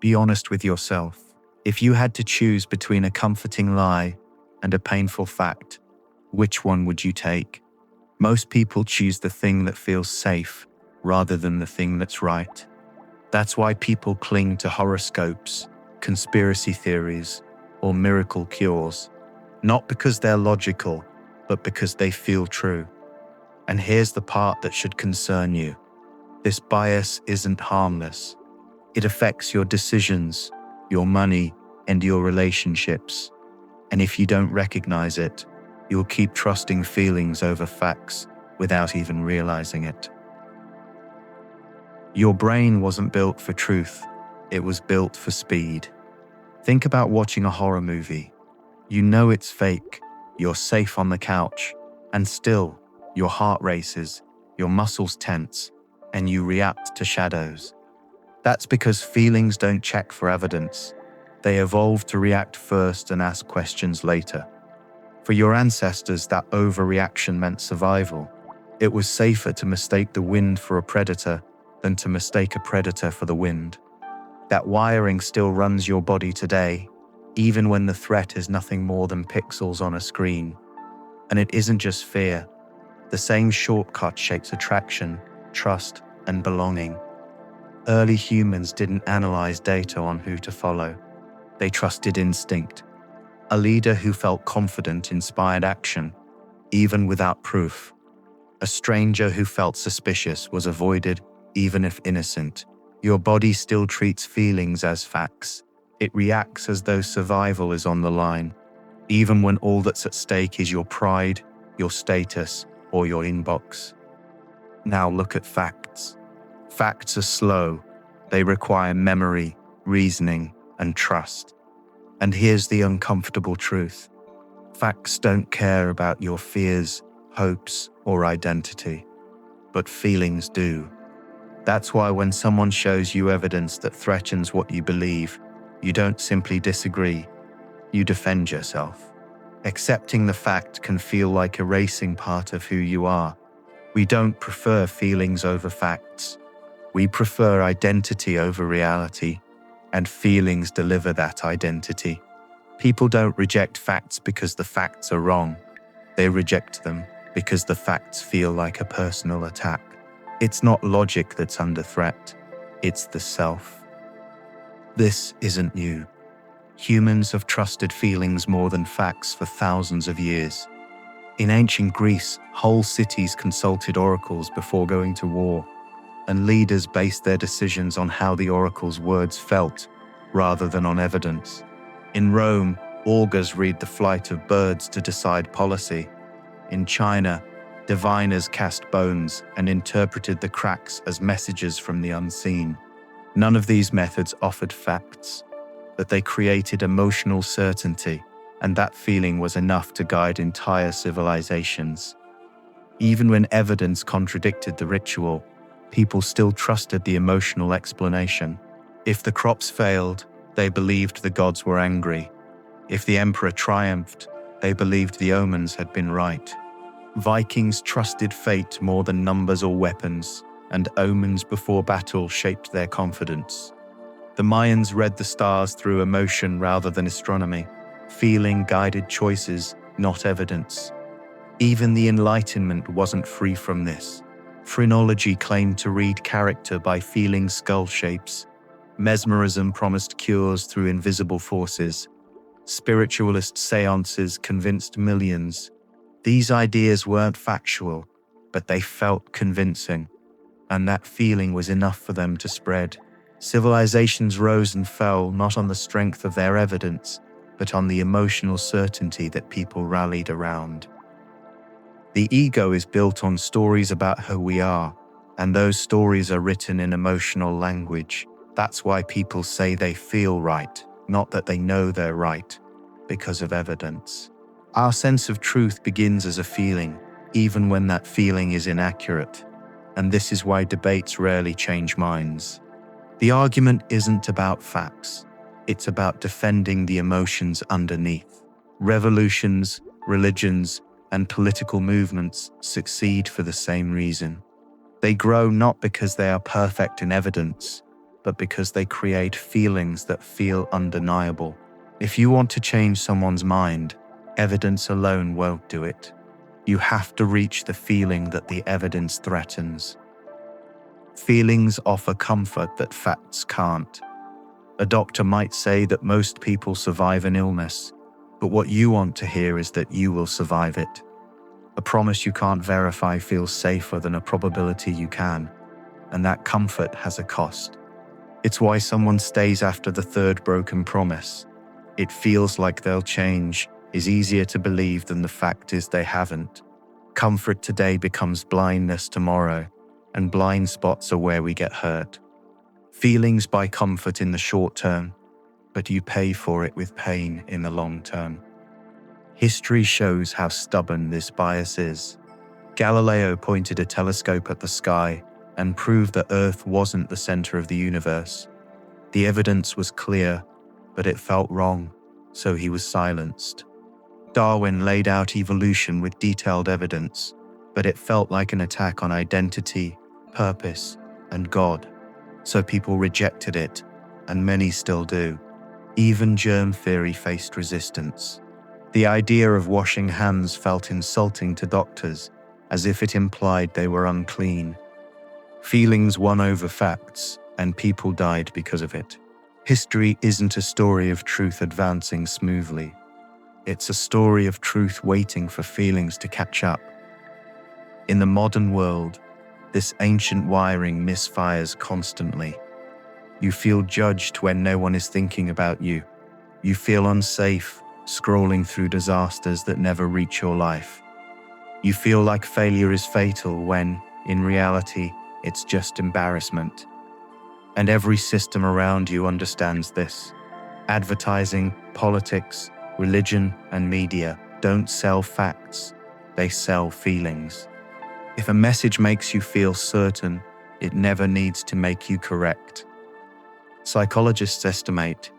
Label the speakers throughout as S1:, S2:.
S1: Be honest with yourself. If you had to choose between a comforting lie and a painful fact, which one would you take? Most people choose the thing that feels safe rather than the thing that's right. That's why people cling to horoscopes, conspiracy theories, or miracle cures, not because they're logical, but because they feel true. And here's the part that should concern you. This bias isn't harmless. It affects your decisions, your money, and your relationships. And if you don't recognize it, you'll keep trusting feelings over facts without even realizing it. Your brain wasn't built for truth. It was built for speed. Think about watching a horror movie. You know it's fake, you're safe on the couch, and still, your heart races, your muscles tense, and you react to shadows. That's because feelings don't check for evidence. They evolved to react first and ask questions later. For your ancestors, that overreaction meant survival. It was safer to mistake the wind for a predator than to mistake a predator for the wind. That wiring still runs your body today, even when the threat is nothing more than pixels on a screen. And it isn't just fear. The same shortcut shapes attraction, trust, and belonging. Early humans didn't analyze data on who to follow. They trusted instinct. A leader who felt confident inspired action, even without proof. A stranger who felt suspicious was avoided, even if innocent. Your body still treats feelings as facts. It reacts as though survival is on the line, even when all that's at stake is your pride, your status, or your inbox. Now look at facts. Facts are slow. They require memory, reasoning, and trust. And here's the uncomfortable truth. Facts don't care about your fears, hopes, or identity, but feelings do. That's why when someone shows you evidence that threatens what you believe, you don't simply disagree, you defend yourself. Accepting the fact can feel like erasing part of who you are. We don't prefer feelings over facts. We prefer identity over reality, and feelings deliver that identity. People don't reject facts because the facts are wrong. They reject them because the facts feel like a personal attack. It's not logic that's under threat, it's the self. This isn't new. Humans have trusted feelings more than facts for thousands of years. In ancient Greece, whole cities consulted oracles before going to war, and leaders based their decisions on how the oracle's words felt, rather than on evidence. In Rome, augurs read the flight of birds to decide policy. In China, diviners cast bones and interpreted the cracks as messages from the unseen. None of these methods offered facts, but they created emotional certainty, and that feeling was enough to guide entire civilizations. Even when evidence contradicted the ritual, people still trusted the emotional explanation. If the crops failed, they believed the gods were angry. If the emperor triumphed, they believed the omens had been right. Vikings trusted fate more than numbers or weapons, and omens before battle shaped their confidence. The Mayans read the stars through emotion rather than astronomy. Feeling guided choices, not evidence. Even the Enlightenment wasn't free from this. Phrenology claimed to read character by feeling skull shapes. Mesmerism promised cures through invisible forces. Spiritualist seances convinced millions. These ideas weren't factual, but they felt convincing, and that feeling was enough for them to spread. Civilizations rose and fell not on the strength of their evidence, but on the emotional certainty that people rallied around. The ego is built on stories about who we are, and those stories are written in emotional language. That's why people say they feel right, not that they know they're right, because of evidence. Our sense of truth begins as a feeling, even when that feeling is inaccurate. And this is why debates rarely change minds. The argument isn't about facts. It's about defending the emotions underneath. Revolutions, religions, and political movements succeed for the same reason. They grow not because they are perfect in evidence, but because they create feelings that feel undeniable. If you want to change someone's mind, evidence alone won't do it. You have to reach the feeling that the evidence threatens. Feelings offer comfort that facts can't. A doctor might say that most people survive an illness, but what you want to hear is that you will survive it. A promise you can't verify feels safer than a probability you can, and that comfort has a cost. It's why someone stays after the third broken promise. It feels like they'll change, is easier to believe than the fact is they haven't. Comfort today becomes blindness tomorrow, and blind spots are where we get hurt. Feelings buy comfort in the short term, but you pay for it with pain in the long term. History shows how stubborn this bias is. Galileo pointed a telescope at the sky and proved that Earth wasn't the center of the universe. The evidence was clear, but it felt wrong, so he was silenced. Darwin laid out evolution with detailed evidence, but it felt like an attack on identity, purpose, and God. So people rejected it, and many still do. Even germ theory faced resistance. The idea of washing hands felt insulting to doctors, as if it implied they were unclean. Feelings won over facts, and people died because of it. History isn't a story of truth advancing smoothly. It's a story of truth waiting for feelings to catch up. In the modern world, this ancient wiring misfires constantly. You feel judged when no one is thinking about you. You feel unsafe, scrolling through disasters that never reach your life. You feel like failure is fatal when, in reality, it's just embarrassment. And every system around you understands this. Advertising, politics, religion, and media don't sell facts, they sell feelings. If a message makes you feel certain, it never needs to make you correct. Psychologists estimate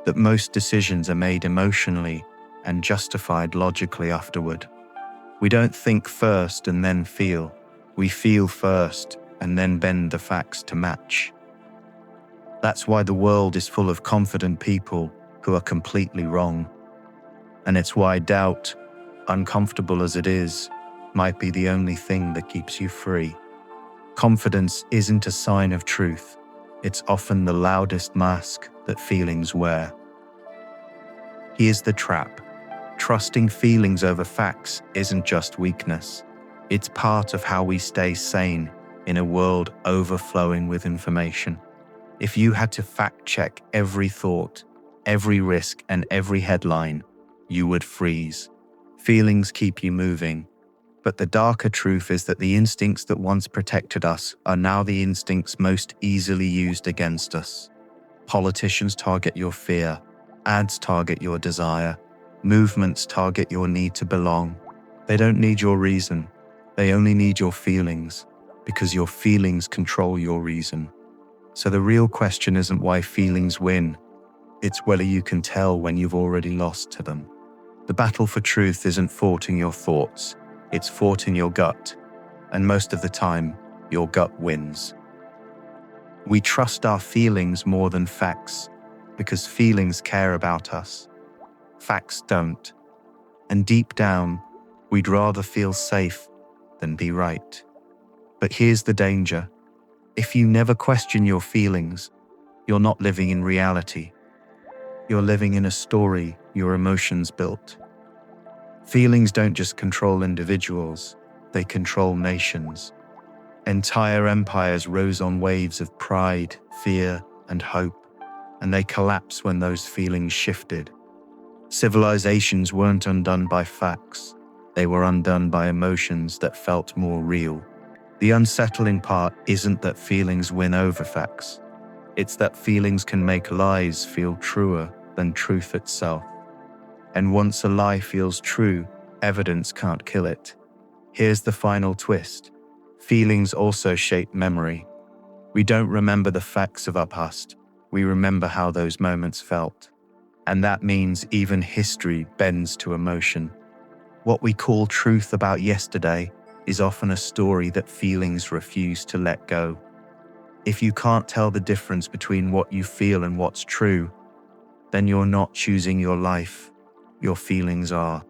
S1: that most decisions are made emotionally and justified logically afterward. We don't think first and then feel. We feel first and then bend the facts to match. That's why the world is full of confident people who are completely wrong. And it's why doubt, uncomfortable as it is, might be the only thing that keeps you free. Confidence isn't a sign of truth. It's often the loudest mask that feelings wear. Here's the trap. Trusting feelings over facts isn't just weakness. It's part of how we stay sane in a world overflowing with information. If you had to fact-check every thought, every risk, and every headline, you would freeze. Feelings keep you moving. But the darker truth is that the instincts that once protected us are now the instincts most easily used against us. Politicians target your fear. Ads target your desire. Movements target your need to belong. They don't need your reason. They only need your feelings, because your feelings control your reason. So the real question isn't why feelings win. It's whether you can tell when you've already lost to them. The battle for truth isn't fought in your thoughts. It's fought in your gut, and most of the time, your gut wins. We trust our feelings more than facts, because feelings care about us. Facts don't. And deep down, we'd rather feel safe than be right. But here's the danger. If you never question your feelings, you're not living in reality. You're living in a story your emotions built. Feelings don't just control individuals, they control nations. Entire empires rose on waves of pride, fear, and hope, and they collapsed when those feelings shifted. Civilizations weren't undone by facts, they were undone by emotions that felt more real. The unsettling part isn't that feelings win over facts. It's that feelings can make lies feel truer than truth itself. And once a lie feels true, evidence can't kill it. Here's the final twist. Feelings also shape memory. We don't remember the facts of our past. We remember how those moments felt. And that means even history bends to emotion. What we call truth about yesterday is often a story that feelings refuse to let go. If you can't tell the difference between what you feel and what's true, then you're not choosing your life. Your feelings are.